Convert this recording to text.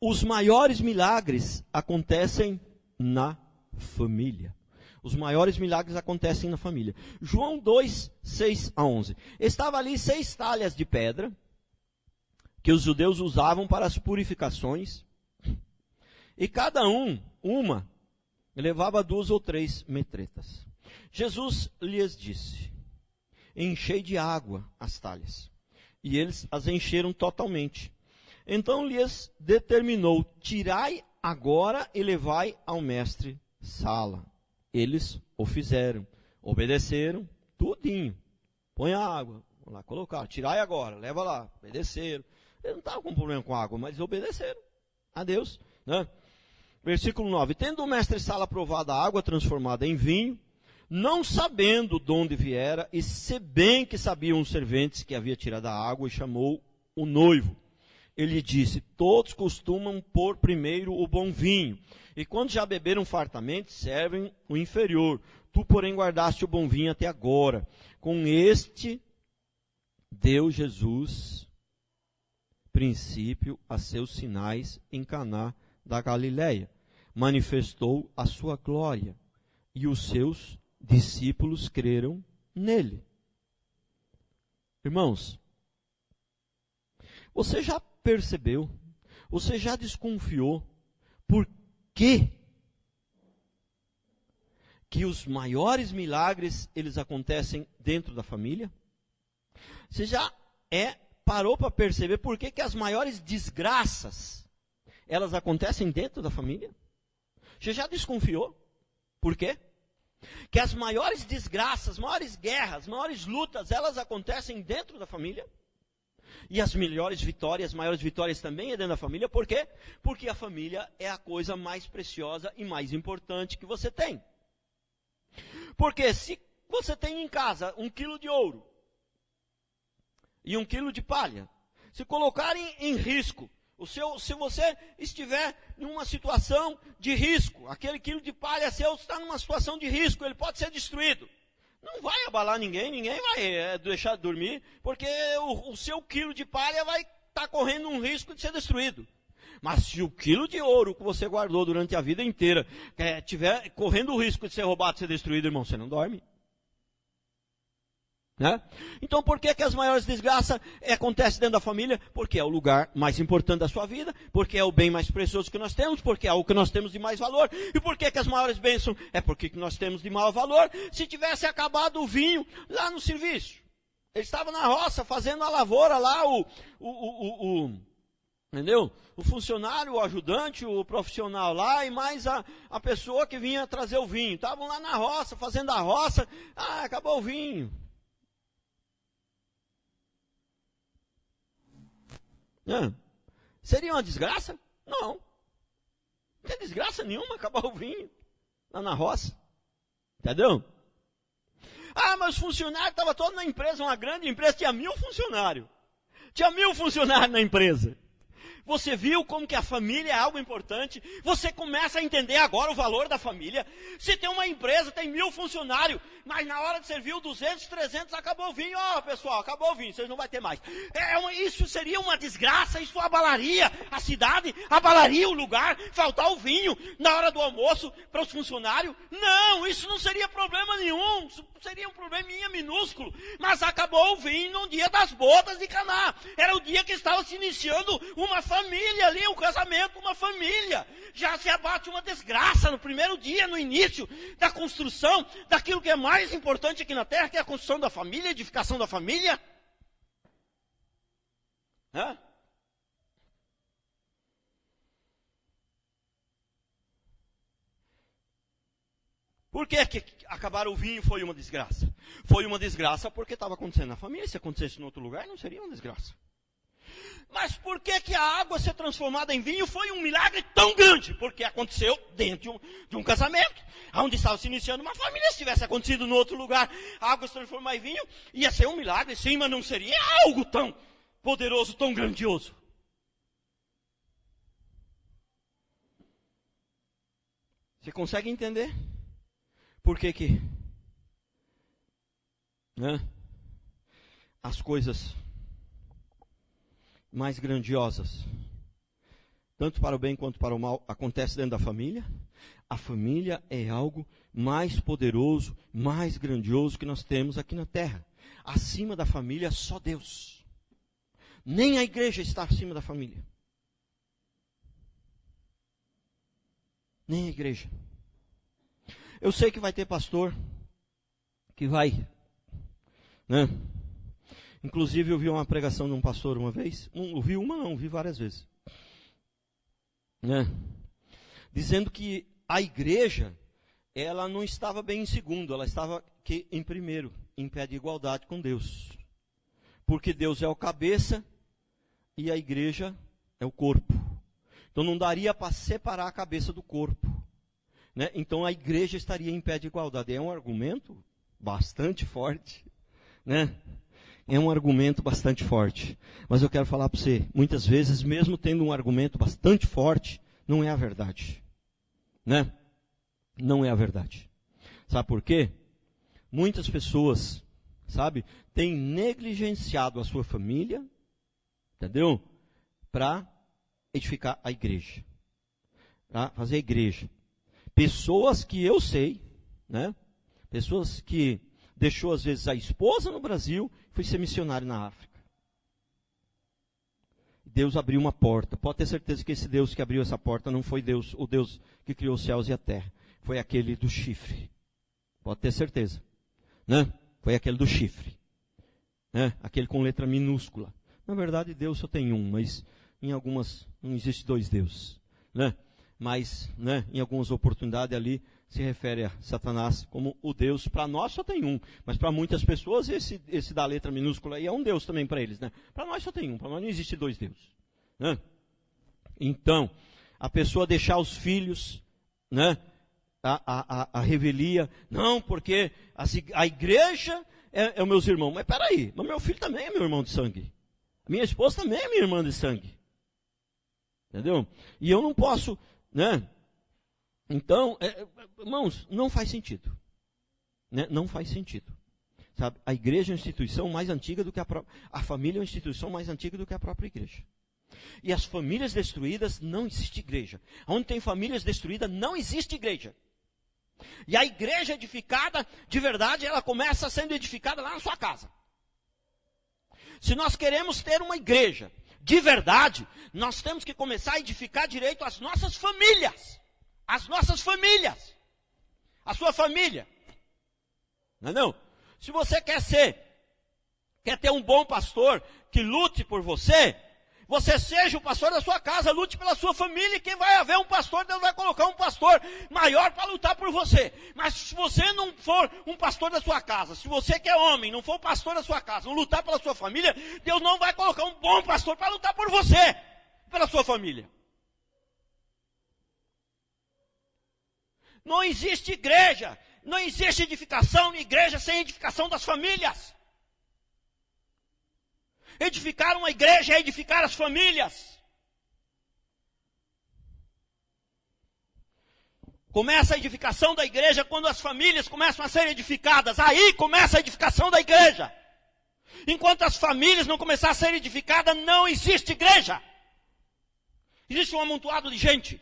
os maiores milagres acontecem na família. Os maiores milagres acontecem na família. João 2, 6 a 11. Estava ali 6 talhas de pedra, que os judeus usavam para as purificações, e cada uma, levava 2 ou 3 metretas. Jesus lhes disse: enchei de água as talhas. E eles as encheram totalmente. Então lhes determinou: tirai agora e levai ao mestre Sala. Eles o fizeram, obedeceram, tudinho. Põe a água, vamos lá colocar, tirai agora, leva lá, obedeceram. Eles não estavam com problema com água, mas obedeceram a Deus, né? Versículo 9. Tendo o mestre Sala provado a água transformada em vinho, não sabendo de onde viera, e se bem que sabiam os serventes que havia tirado a água, e chamou o noivo. Ele disse: todos costumam pôr primeiro o bom vinho, e quando já beberam fartamente, servem o inferior. Tu, porém, guardaste o bom vinho até agora. Com este deu Jesus princípio a seus sinais em Caná da Galileia. Manifestou a sua glória, e os seus discípulos creram nele. Irmãos, você já percebeu, você já desconfiou por que os maiores milagres eles acontecem dentro da família? Você já parou para perceber por que as maiores desgraças elas acontecem dentro da família? Você já desconfiou? Por quê? Que as maiores desgraças, maiores guerras, maiores lutas, elas acontecem dentro da família? E as melhores vitórias, maiores vitórias também é dentro da família. Por quê? Porque a família é a coisa mais preciosa e mais importante que você tem. Porque se você tem em casa 1 quilo de ouro e 1 quilo de palha, se colocarem em risco, se você estiver em uma situação de risco, aquele quilo de palha seu está numa situação de risco, ele pode ser destruído. Não vai abalar ninguém vai deixar de dormir, porque o seu quilo de palha vai estar correndo um risco de ser destruído. Mas se o quilo de ouro que você guardou durante a vida inteira estiver correndo o risco de ser roubado, de ser destruído, irmão, você não dorme. Né? Então por que as maiores desgraças acontecem dentro da família? Porque é o lugar mais importante da sua vida, porque é o bem mais precioso que nós temos, porque é o que nós temos de mais valor. E por que as maiores bênçãos? É porque nós temos de maior valor. Se tivesse acabado o vinho lá no serviço, ele estava na roça fazendo a lavoura lá, entendeu? O funcionário, o ajudante, o profissional lá, e mais a pessoa que vinha trazer o vinho. Estavam lá na roça, fazendo a roça, acabou o vinho. Seria uma desgraça? Não. Não tem desgraça nenhuma acabar o vinho lá na roça. Entendeu? Mas os funcionários estavam todos na empresa, uma grande empresa, tinha 1000 funcionários. Tinha 1000 funcionários na empresa. Você viu como que a família é algo importante? Você começa a entender agora o valor da família. Se tem uma empresa, tem 1000 funcionários, mas na hora de servir o 200, 300, acabou o vinho. Pessoal, acabou o vinho, vocês não vão ter mais. Isso seria uma desgraça, isso abalaria a cidade, abalaria o lugar, faltar o vinho na hora do almoço para os funcionários. Não, isso não seria problema nenhum, isso seria um probleminha minúsculo. Mas acabou o vinho no dia das bodas de Caná. Era o dia que estava se iniciando uma família ali, um casamento, uma família. Já se abate uma desgraça no primeiro dia, no início da construção, daquilo que é mais importante aqui na terra, que é a construção da família, a edificação da família. Por que acabar o vinho foi uma desgraça? Foi uma desgraça porque estava acontecendo na família. Se acontecesse em outro lugar, não seria uma desgraça. Mas por que a água ser transformada em vinho foi um milagre tão grande? Porque aconteceu dentro de um casamento, onde estava se iniciando uma família. Se tivesse acontecido em outro lugar, a água se transformar em vinho, ia ser um milagre, sim, mas não seria algo tão poderoso, tão grandioso. Você consegue entender? Por que as coisas mais grandiosas tanto para o bem quanto para o mal, acontece dentro da família. A família é algo mais poderoso, mais grandioso que nós temos aqui na terra. Acima da família, só Deus. Nem a igreja está acima da família. Nem a igreja. Eu sei que vai ter pastor que vai, né? Inclusive eu vi uma pregação de um pastor uma vez, vi várias vezes, né? Dizendo que a igreja, ela não estava bem em segundo, ela estava em primeiro, em pé de igualdade com Deus. Porque Deus é o cabeça e a igreja é o corpo. Então não daria para separar a cabeça do corpo, né? Então a igreja estaria em pé de igualdade. É um argumento bastante forte, né? É um argumento bastante forte. Mas eu quero falar para você, muitas vezes, mesmo tendo um argumento bastante forte, não é a verdade, né? Não é a verdade. Sabe por quê? Muitas pessoas, sabe, têm negligenciado a sua família, entendeu? Para edificar a igreja, para fazer a igreja. Pessoas que eu sei, né? Pessoas que deixou às vezes a esposa no Brasil, foi ser missionário na África. Deus abriu uma porta. Pode ter certeza que esse Deus que abriu essa porta não foi Deus, o Deus que criou os céus e a terra. Foi aquele do chifre. Pode ter certeza, né? Foi aquele do chifre, né? Aquele com letra minúscula. Na verdade, Deus só tem um, mas em algumas não existe dois deuses, né? Mas, né, em algumas oportunidades ali se refere a Satanás como o Deus. Para nós só tem um, mas para muitas pessoas esse da letra minúscula aí é um Deus também para eles, né? Para nós só tem um, para nós não existe dois deuses, né? Então, a pessoa deixar os filhos, né, a revelia, não, porque a igreja é os meus irmãos. Mas peraí, mas meu filho também é meu irmão de sangue. Minha esposa também é minha irmã de sangue. Entendeu? E eu não posso, né? Então, irmãos, não faz sentido. Né? Não faz sentido. Sabe? A igreja é uma instituição mais antiga do que a família é uma instituição mais antiga do que a própria igreja. E as famílias destruídas, não existe igreja. Onde tem famílias destruídas, não existe igreja. E a igreja edificada, de verdade, ela começa sendo edificada lá na sua casa. Se nós queremos ter uma igreja de verdade, nós temos que começar a edificar direito as nossas famílias. As nossas famílias. A sua família. Não é não? Se você quer ter um bom pastor que lute por você, você seja o pastor da sua casa, lute pela sua família, e quem vai haver um pastor, Deus vai colocar um pastor maior para lutar por você. Mas se você não for um pastor da sua casa, se você que é homem, não for pastor da sua casa, não lutar pela sua família, Deus não vai colocar um bom pastor para lutar por você, pela sua família. Não existe igreja, não existe edificação na igreja sem edificação das famílias. Edificar uma igreja é edificar as famílias. Começa a edificação da igreja quando as famílias começam a ser edificadas. Aí começa a edificação da igreja. Enquanto as famílias não começarem a ser edificadas, não existe igreja. Existe um amontoado de gente.